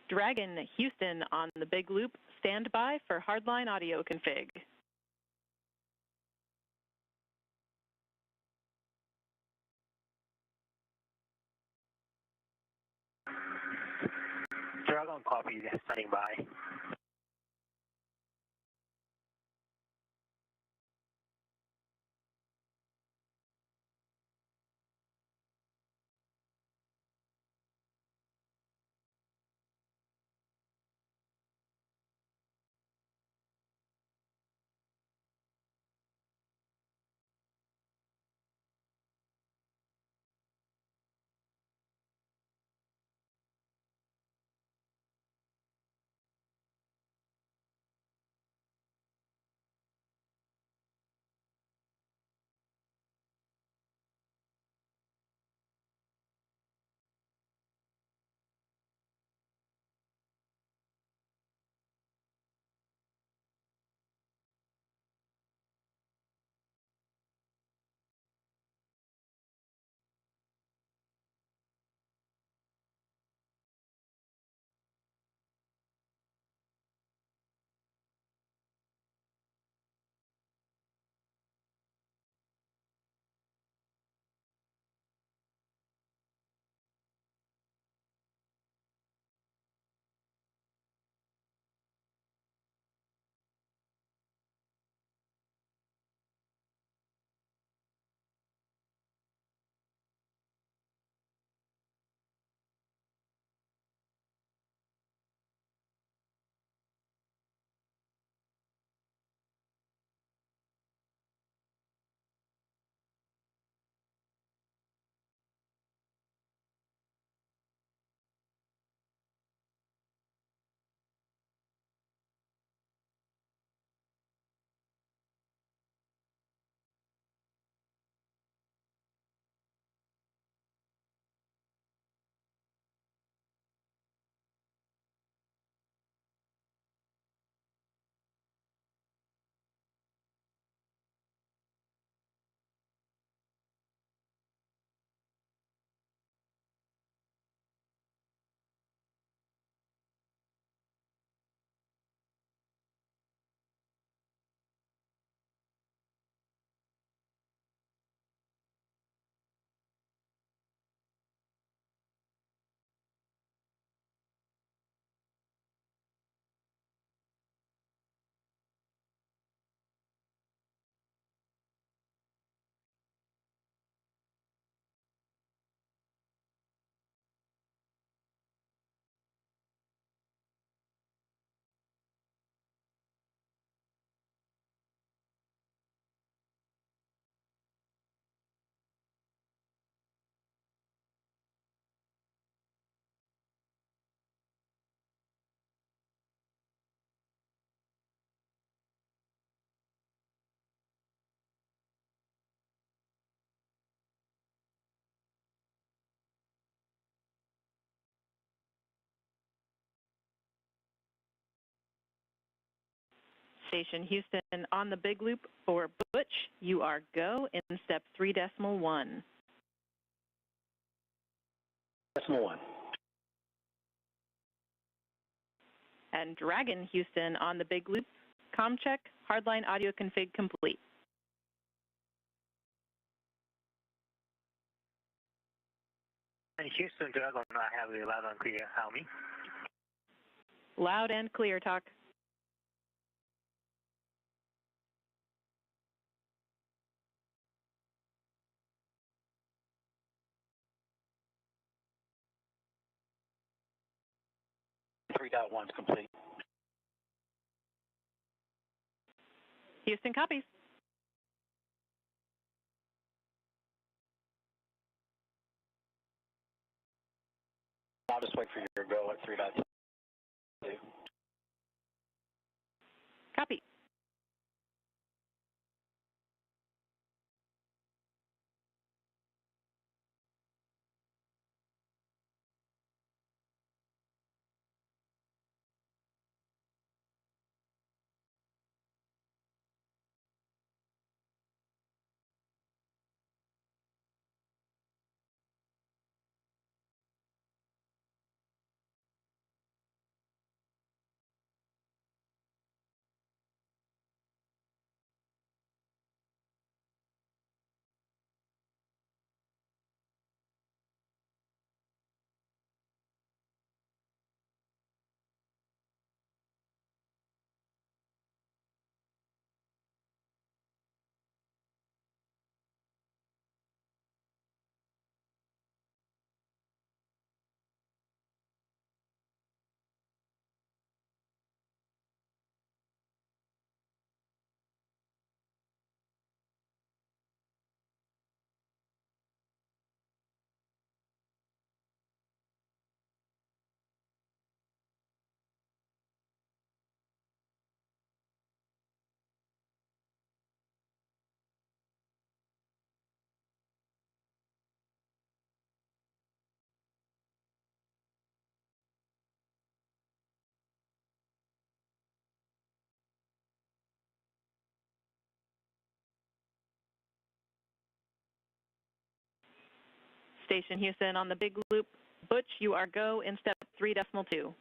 Dragon, Houston on the big loop. Stand by for hardline audio config. Dragon copy, standing by. Station Houston on the big loop for Butch. You are go in step 3.1. Decimal 1. And Dragon Houston on the big loop. Com check, hardline audio config complete. And Houston Dragon, I have you loud and clear. How me? Loud and clear, talk. Three dot one's complete. Houston copies. I'll just wait for your go at 3.2. Copy. Station Houston, on the big loop, Butch, you are go in step 3.2.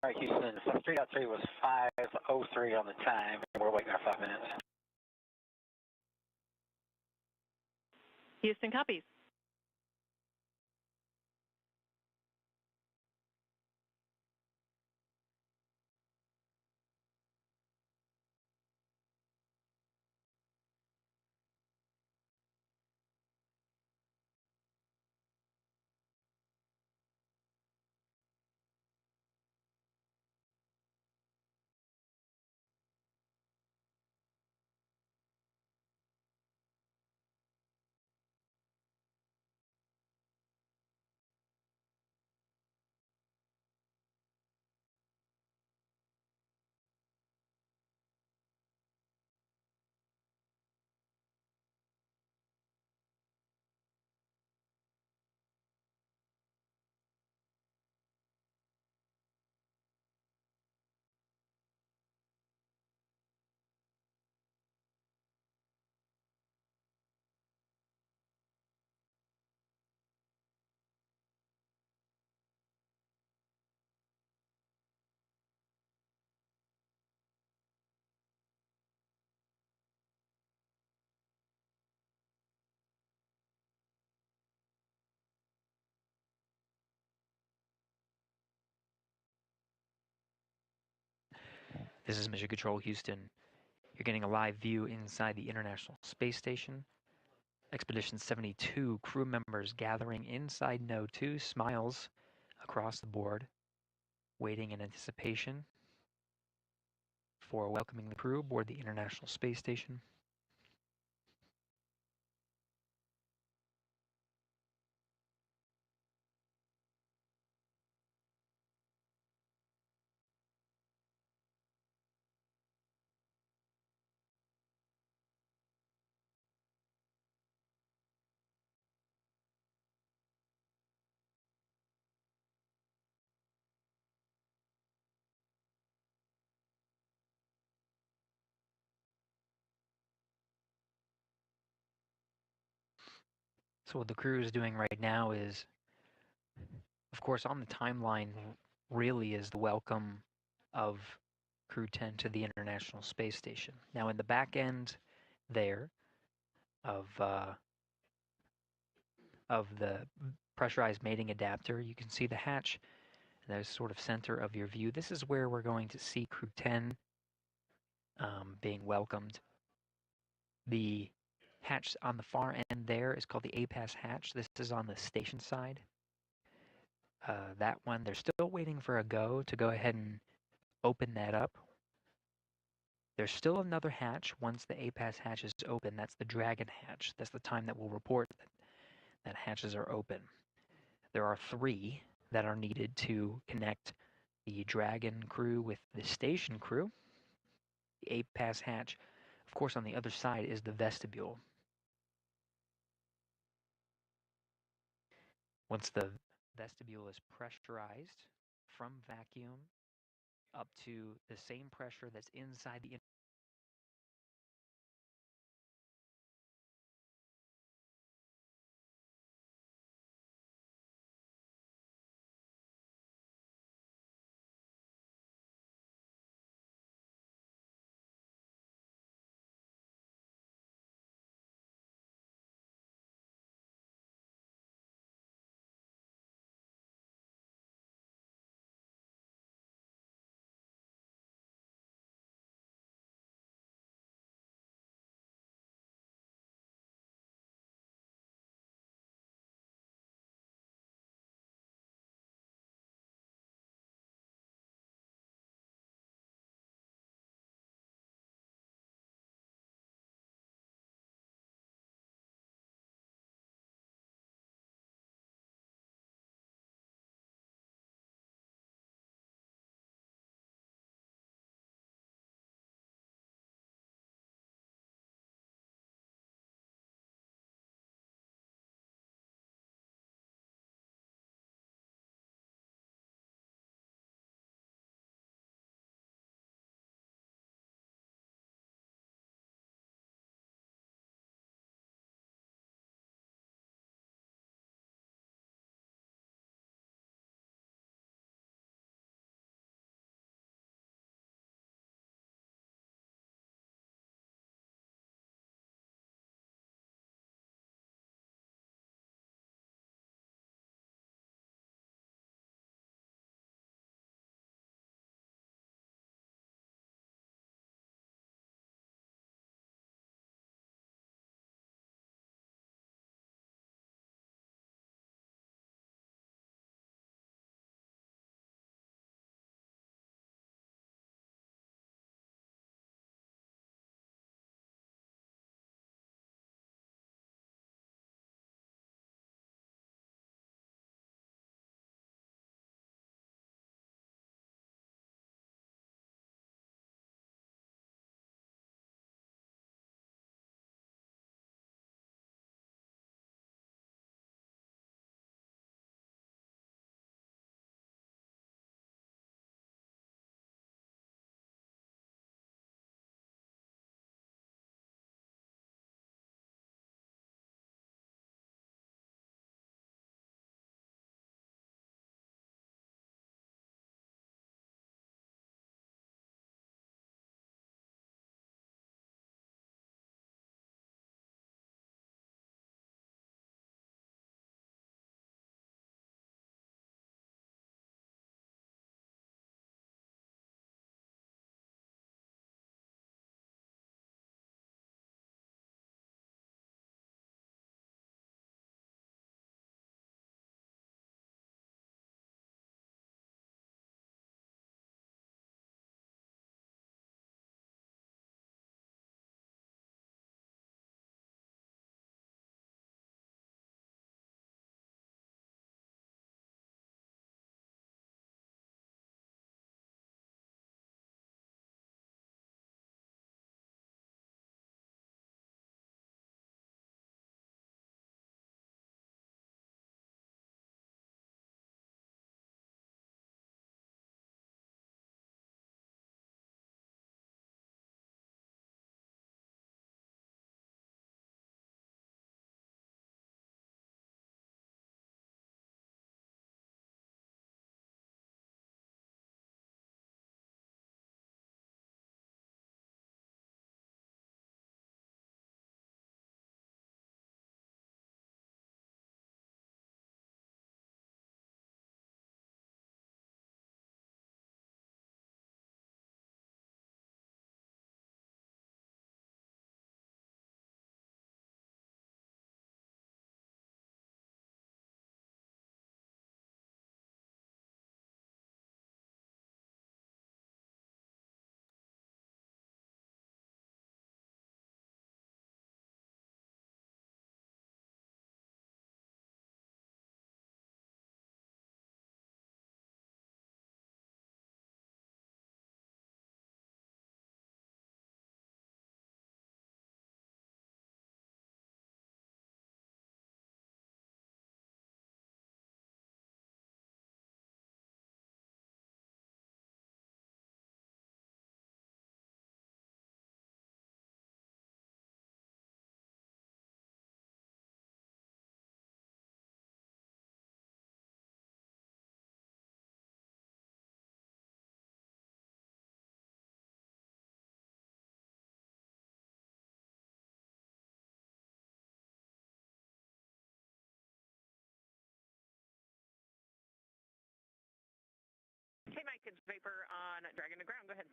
All right, Houston, step 3.3 was 5:03 on the time, and we're waiting our 5 minutes. Houston copies. This is Mission Control Houston. You're getting a live view inside the International Space Station. Expedition 72 crew members gathering inside Node 2, smiles across the board, waiting in anticipation for welcoming the crew aboard the International Space Station. So what the crew is doing right now is, of course, on the timeline really is the welcome of Crew 10 to the International Space Station. Now in the back end there of the pressurized mating adapter, you can see the hatch. That is sort of center of your view. This is where we're going to see Crew 10 being welcomed. The hatch on the far end there is called the A-Pass hatch. This is on the station side. That one, they're still waiting for a go to go ahead and open that up. There's still another hatch once the A-Pass hatch is open. That's the Dragon hatch. That's the time that we'll report that hatches are open. There are 3 that are needed to connect the Dragon crew with the station crew. The A-Pass hatch, of course, on the other side is the vestibule. Once the vestibule is pressurized from vacuum up to the same pressure that's inside the Vapor on Dragon to ground. Go ahead.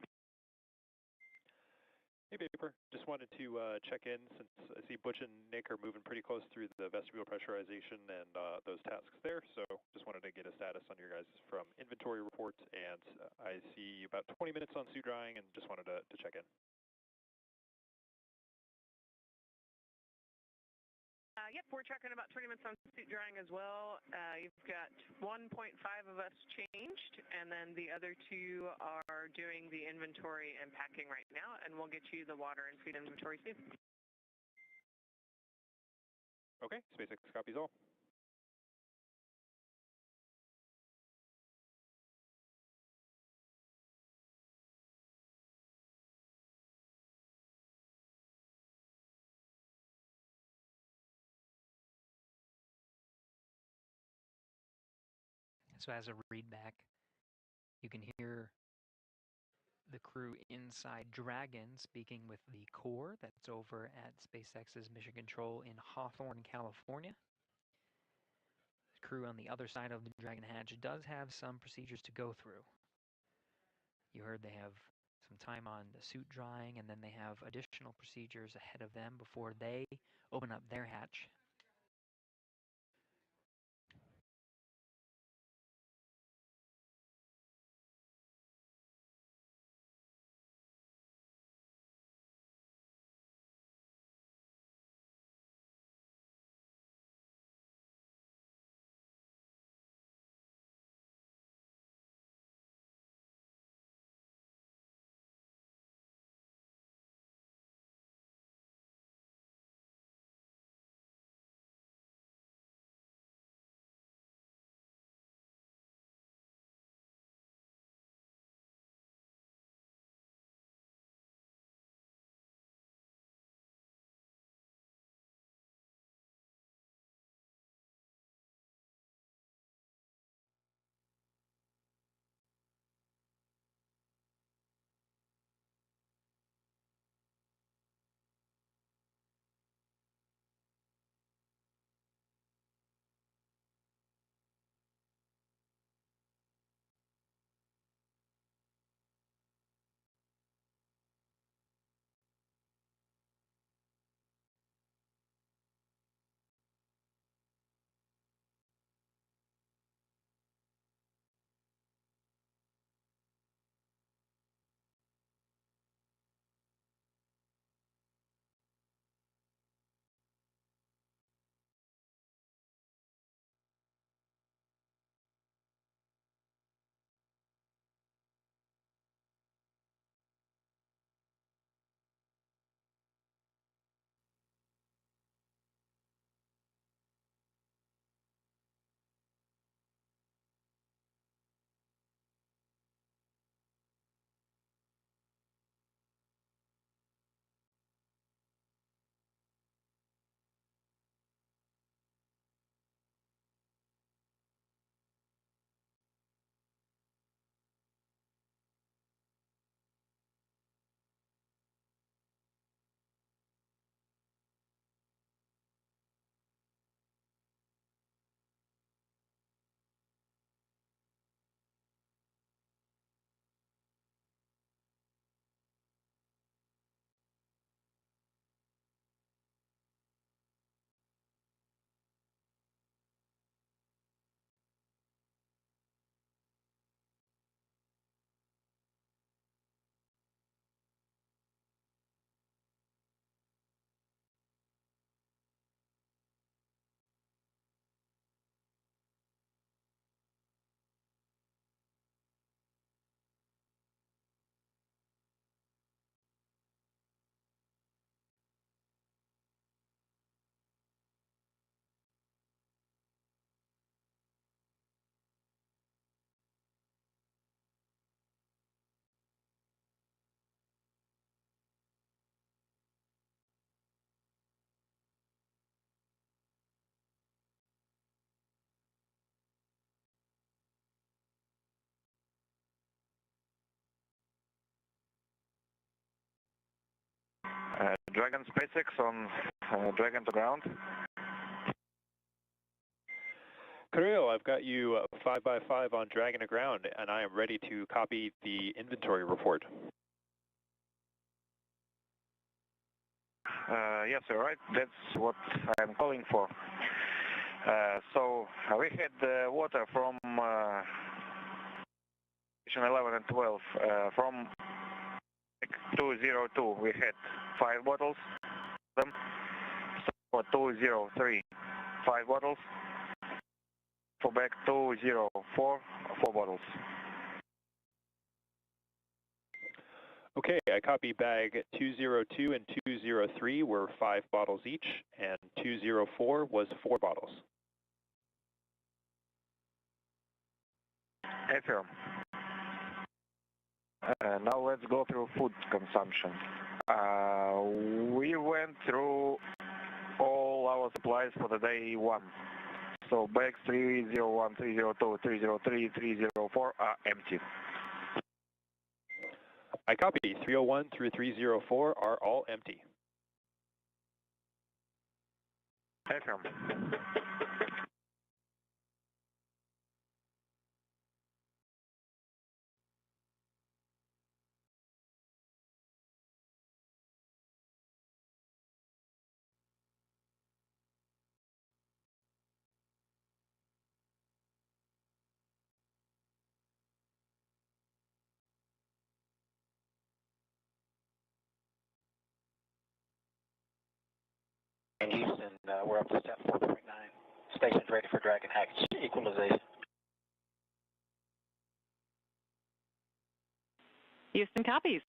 Hey, Vapor. Just wanted to check in since I see Butch and Nick are moving pretty close through the vestibule pressurization and those tasks there. So just wanted to get a status on your guys from inventory report. And I see about 20 minutes on suit drying and just wanted to check in. Yep, we're tracking about 20 minutes on suit drying as well. You've got 1.5 of us changed, and then the other 2 are doing the inventory and packing right now, and we'll get you the water and feed inventory soon. Okay, SpaceX copies all. So as a readback, you can hear the crew inside Dragon speaking with the core that's over at SpaceX's Mission Control in Hawthorne, California. The crew on the other side of the Dragon hatch does have some procedures to go through. You heard they have some time on the suit drying, and then they have additional procedures ahead of them before they open up their hatch. Dragon SpaceX on Dragon to ground. Kirill, I've got you 5x5 on Dragon aground, and I am ready to copy the inventory report. Yes, sir, right. That's what I'm calling for. So we had water from station 11 and 12. From 202, we had 5 bottles. Them. So 203, 5 bottles. For back 204, 4 bottles. Okay, I copy bag 202 and 203 were 5 bottles each, and 204 was 4 bottles. Affirm. Now let's go through food consumption. We went through all our supplies for the day 1. So bags 301, 302, 303, 304 are empty. I copy. 301 through 304 are all empty. Affirm. In Houston, we're up to step 4.9. Station's ready for Dragon hatch equalization. Houston copies.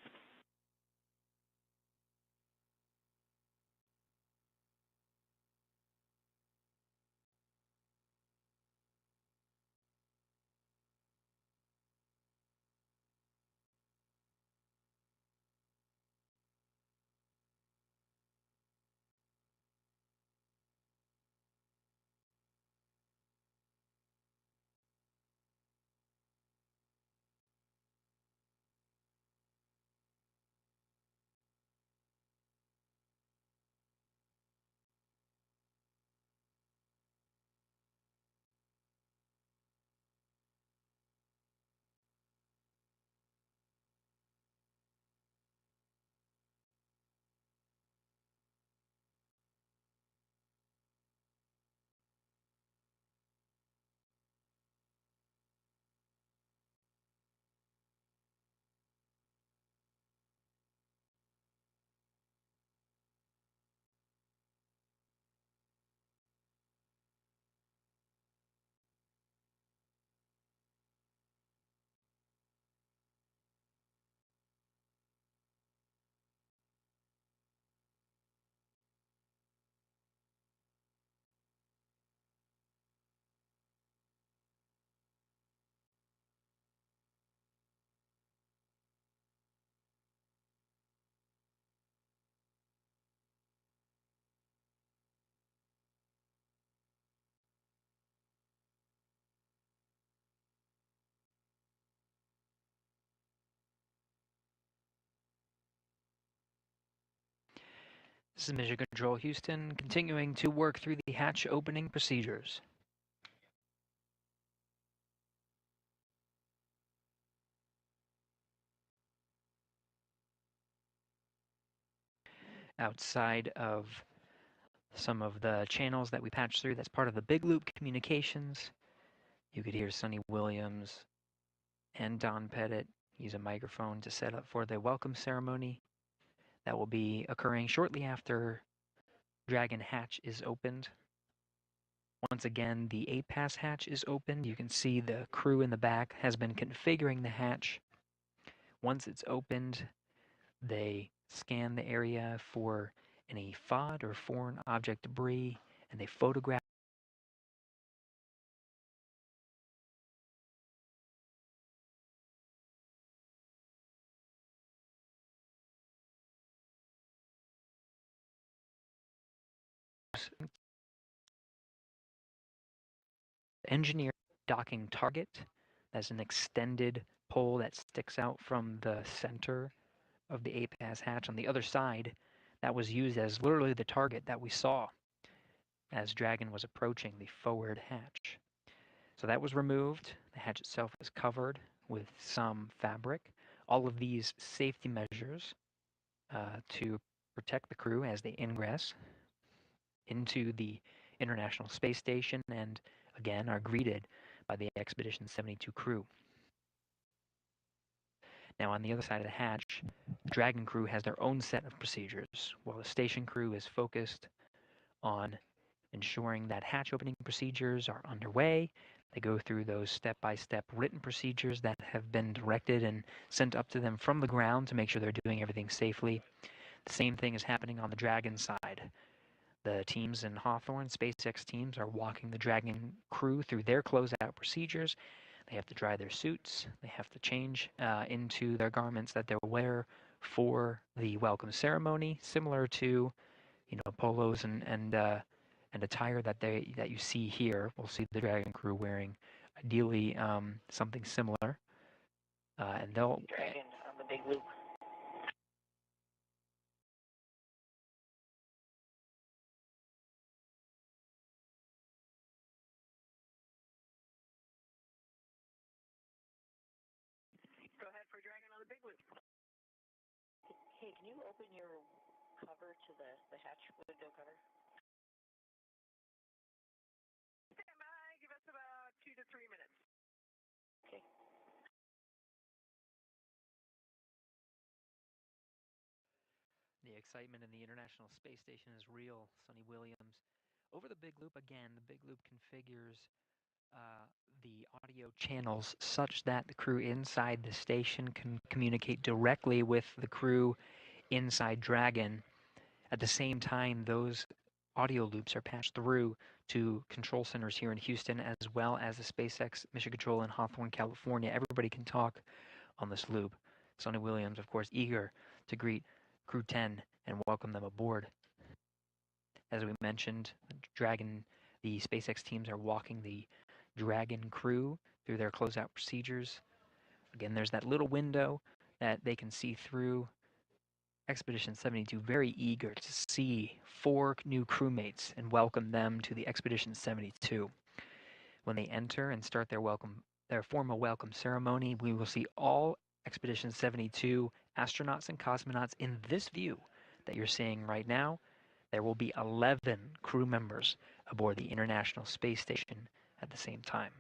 This is Mission Control Houston, continuing to work through the hatch opening procedures. Outside of some of the channels that we patched through, that's part of the Big Loop communications. You could hear Sonny Williams and Don Pettit use a microphone to set up for the welcome ceremony that will be occurring shortly after Dragon hatch is opened. Once again, the A-Pass hatch is opened. You can see the crew in the back has been configuring the hatch. Once it's opened, they scan the area for any FOD or foreign object debris, and they photograph engineer docking target. That's an extended pole that sticks out from the center of the A-Pass hatch. On the other side, that was used as literally the target that we saw as Dragon was approaching the forward hatch. So that was removed. The hatch itself is covered with some fabric. All of these safety measures to protect the crew as they ingress into the International Space Station and again are greeted by the Expedition 72 crew. Now on the other side of the hatch, the Dragon crew has their own set of procedures, while the station crew is focused on ensuring that hatch opening procedures are underway. They go through those step-by-step written procedures that have been directed and sent up to them from the ground to make sure they're doing everything safely. The same thing is happening on the Dragon side. The teams in Hawthorne, SpaceX teams, are walking the Dragon crew through their closeout procedures. They have to dry their suits. They have to change into their garments that they'll wear for the welcome ceremony, similar to, polos and attire that you see here. We'll see the Dragon crew wearing, ideally, something similar, and they'll. Dragon on the big loop. Go ahead for Dragon on the big loop. Hey, can you open your cover to the hatch window cover? Stand by. Give us about 2 to 3 minutes. Okay. The excitement in the International Space Station is real, Sonny Williams. Over the big loop, again, the big loop configures the audio channels such that the crew inside the station can communicate directly with the crew inside Dragon. At the same time, those audio loops are patched through to control centers here in Houston, as well as the SpaceX Mission Control in Hawthorne, California. Everybody can talk on this loop. Sonny Williams, of course, eager to greet Crew 10 and welcome them aboard. As we mentioned, the SpaceX teams are walking the Dragon crew through their closeout procedures. Again, there's that little window that they can see through. Expedition 72 very eager to see 4 new crewmates and welcome them to the Expedition 72. When they enter and start their formal welcome ceremony, we will see all Expedition 72 astronauts and cosmonauts in this view that you're seeing right now. There will be 11 crew members aboard the International Space Station at the same time.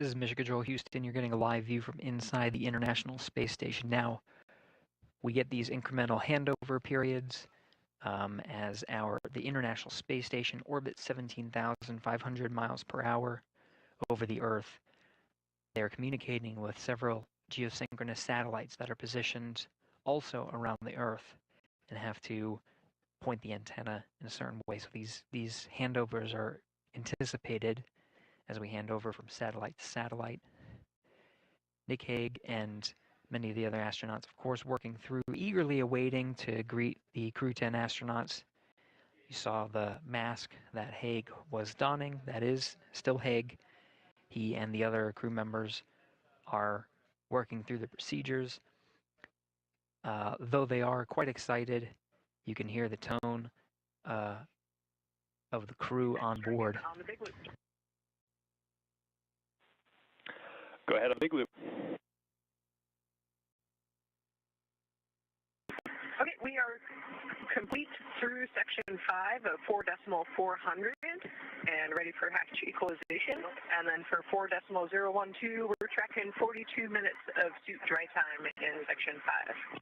This is Mission Control Houston. You're getting a live view from inside the International Space Station. Now, we get these incremental handover periods as the International Space Station orbits 17,500 miles per hour over the Earth. They're communicating with several geosynchronous satellites that are positioned also around the Earth and have to point the antenna in a certain way. So these handovers are anticipated as we hand over from satellite to satellite. Nichole and many of the other astronauts, of course, working through, eagerly awaiting to greet the Crew-10 astronauts. You saw the mask that Haig was donning. That is still Haig. He and the other crew members are working through the procedures. Though they are quite excited, you can hear the tone of the crew on board. Go ahead on big loop. Okay, we are complete through section 5 of 4.400 and ready for hatch equalization. And then for 4.012, we're tracking 42 minutes of suit dry time in section 5.